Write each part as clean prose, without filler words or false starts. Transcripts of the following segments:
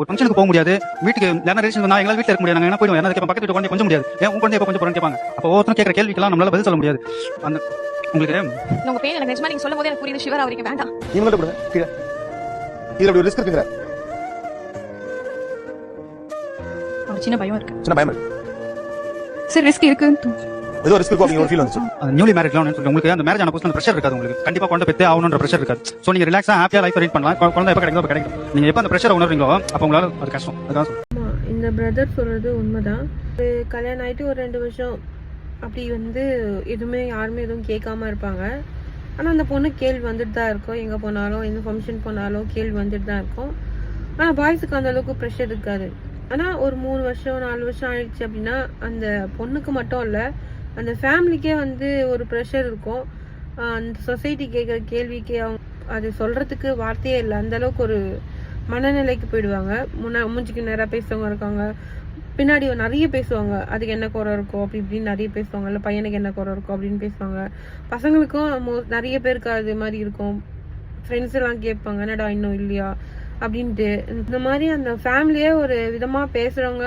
ஃபங்க்ஷனுக்கு போக முடியாது, வீட்டுக்கு யாரா ரிலேஷன் வந்தா எங்களால வீட்டுல இருக்க முடியாது, நாங்க என்ன போயிடுவோம், என்ன பக்கத்து வீட்டு குழந்தை கொஞ்சம் முடியாது, ஏன் உங்க குழந்தை எப்ப கொஞ்சம் போறேன்னு கேட்பாங்க. அப்போ ஒவ்வொருத்தரும் கேட்கற கேள்விக்கெல்லாம் நம்மளால பதில் சொல்ல முடியாது. அந்த உங்களுக்கு உங்க பேர் எனக்கு நிஜமா நீங்க சொல்லும் போது எனக்கு புரியுது, ஷிவர் அவருக்கு வேண்டாம். நீங்க மட்டும் கொடுங்க கீழே. இதுல அப்படி ஒரு ரிஸ்க் இருக்குங்கற ஒரு சின்ன பயம் இருக்கு. சின்ன பயம் இருக்கு. சரி ரிஸ்க் இருக்கு. ஏதோ ரிஸ்க் இருக்கு அப்படிங்கிற ஒரு ஃபீல் வந்துச்சு. அந்த நியூலி மேரிட்ல உங்களுக்கு அந்த மேரேஜ் ஆன புதுசுல பிரஷர் இருக்காது, உங்களுக்கு கண்டிப்பா குழந்தை பெத்தே ஆகணும்ன்ற பிரஷர் இருக்காது. சோ நீங்க ரிலாக்ஸா ஹாப்பியா லைஃப் ரீட் பண்ணலாம். குழந்தை எப்ப கிடைக்கும் கிடைக்கும். நீங்க எப்ப அந்த பிரஷரை உணர்றீங்களோ அப்ப உங்களால அது கஷ்டம். அதான் இந்த பிரதர் சொல்றது உண்மைதான். கல்யாணம் ஆயிட்டு ஒரு 2 வருஷம் அப்படி எதுவுமே யாருமே எதுவும் கேட்காம இருப்பாங்க. ஆனால் அந்த பொண்ணு கேள்வி வந்துட்டு தான் இருக்கும். எங்கே போனாலும் எந்த ஃபங்க்ஷன் போனாலும் கேள்வி வந்துட்டு தான் இருக்கும். ஆனால் பாய்ஸுக்கு அந்த அளவுக்கு ப்ரெஷர் இருக்காது. ஆனால் ஒரு 3 வருஷம் 4 வருஷம் ஆயிடுச்சு அப்படின்னா அந்த பொண்ணுக்கு மட்டும் இல்லை, அந்த ஃபேமிலிக்கே ஒரு ப்ரெஷர் இருக்கும். அந்த சொசைட்டி கேட்குற கேள்விக்கு அவங்க அது சொல்கிறதுக்கு வார்த்தையே இல்லை. அந்த அளவுக்கு ஒரு மனநிலைக்கு போயிடுவாங்க. மூஞ்சிக்கு நேராக பேசுறவங்க இருக்காங்க, பின்னாடி நிறைய பேசுவாங்க. அதுக்கு என்ன குறை இருக்கும் அப்படி இப்படின்னு நிறைய பேசுவாங்க. இல்லை பையனுக்கு என்ன குறை இருக்கும் அப்படின்னு பேசுவாங்க. பசங்களுக்கும் நிறைய பேருக்கு அது மாதிரி இருக்கும். ஃப்ரெண்ட்ஸ் எல்லாம் கேட்பாங்க, என்னடா இன்னும் இல்லையா அப்படின்ட்டு. இந்த மாதிரி அந்த ஃபேமிலியே ஒரு விதமாக பேசுகிறவங்க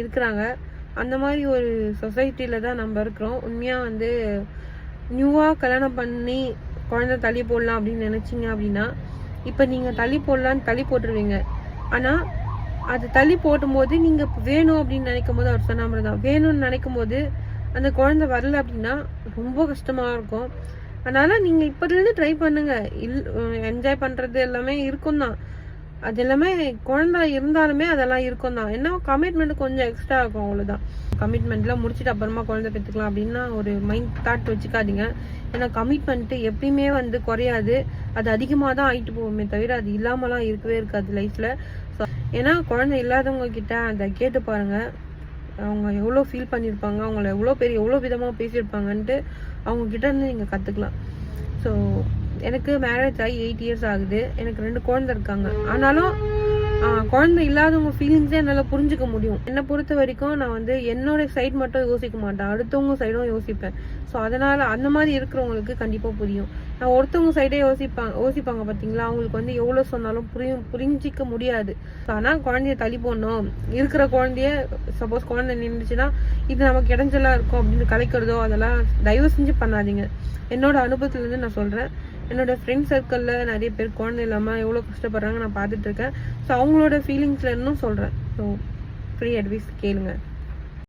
இருக்கிறாங்க. அந்த மாதிரி ஒரு சொசைட்டியில் தான் நம்ம இருக்கிறோம். உண்மையாக நியூவாக கல்யாணம் பண்ணி குழந்தை தள்ளி போடலாம் அப்படின்னு நினச்சிங்க அப்படின்னா இப்போ நீங்கள் தள்ளி போடலான்னு தள்ளி போட்டுருவீங்க. ஆனால் அது தள்ளி போடும்போது நீங்கள் வேணும் அப்படின்னு நினைக்கும் போது அவர் சொன்ன மாதிரி தான், வேணும்னு நினைக்கும் போது அந்த குழந்தை வரல அப்படின்னா ரொம்ப கஷ்டமாக இருக்கும். அதனால் நீங்கள் இப்போதுலேருந்து ட்ரை பண்ணுங்கள். என்ஜாய் பண்ணுறது எல்லாமே இருக்கும் தான். அது எல்லாமே குழந்தை இருந்தாலுமே அதெல்லாம் இருக்கும் தான். என்ன கமிட்மெண்ட் கொஞ்சம் எக்ஸ்ட்ரா இருக்கும், அவ்வளோதான். கமிட்மெண்ட்லாம் முடிச்சுட்டு அப்புறமா குழந்தை பெற்றுக்கலாம் அப்படின்னா ஒரு மைண்ட் தாட் வச்சுக்காதீங்க. ஏன்னா கமிட்மெண்ட்டு எப்பயுமே குறையாது, அது அதிகமாக தான் ஆகிட்டு போகுமே தவிர அது இல்லாமலாம் இருக்கவே இருக்காது லைஃப்பில். ஸோ ஏன்னா குழந்தை இல்லாதவங்க கிட்ட அதை கேட்டு பாருங்கள், அவங்க எவ்வளோ ஃபீல் பண்ணியிருப்பாங்க, அவங்கள எவ்வளோ விதமாக பேசியிருப்பாங்கன்ட்டு அவங்க கிட்ட இருந்து நீங்கள் கற்றுக்கலாம். ஸோ எனக்கு மேரேஜ் ஆகி 8 இயர்ஸ் ஆகுது. எனக்கு 2 குழந்தை இருக்காங்க. ஆனாலும் குழந்தை இல்லாதவங்க ஃபீலிங்ஸே என்னால் புரிஞ்சுக்க முடியும். என்னை பொறுத்த வரைக்கும் நான் என்னோட சைடு மட்டும் யோசிக்க மாட்டேன், அடுத்தவங்க சைடும் யோசிப்பேன். ஸோ அதனால் அந்த மாதிரி இருக்கிறவங்களுக்கு கண்டிப்பாக புரியும். நான் ஒருத்தவங்க சைடே யோசிப்பாங்க பார்த்தீங்களா, அவங்களுக்கு எவ்வளோ சொன்னாலும் புரிஞ்சிக்க முடியாது. ஆனால் குழந்தைய தள்ளி போடணும், இருக்கிற குழந்தைய சப்போஸ் குழந்தை நின்றுச்சுன்னா இது நமக்கு இடைஞ்சலாக இருக்கும் அப்படின்னு கலைக்கிறதோ அதெல்லாம் தயவு செஞ்சு பண்ணாதீங்க. என்னோட அனுபவத்துலேருந்து நான் சொல்கிறேன். என்னோட ஃப்ரெண்ட் சர்க்கிளில் நிறைய பேர் குழந்தை இல்லாமல் எவ்வளோ கஷ்டப்படுறாங்க நான் பார்த்துட்டு இருக்கேன். ஸோ அவங்களோட ஃபீலிங்ஸில் இன்னும் சொல்கிறேன். ஸோ ஃப்ரீ அட்வைஸ் கேளுங்க.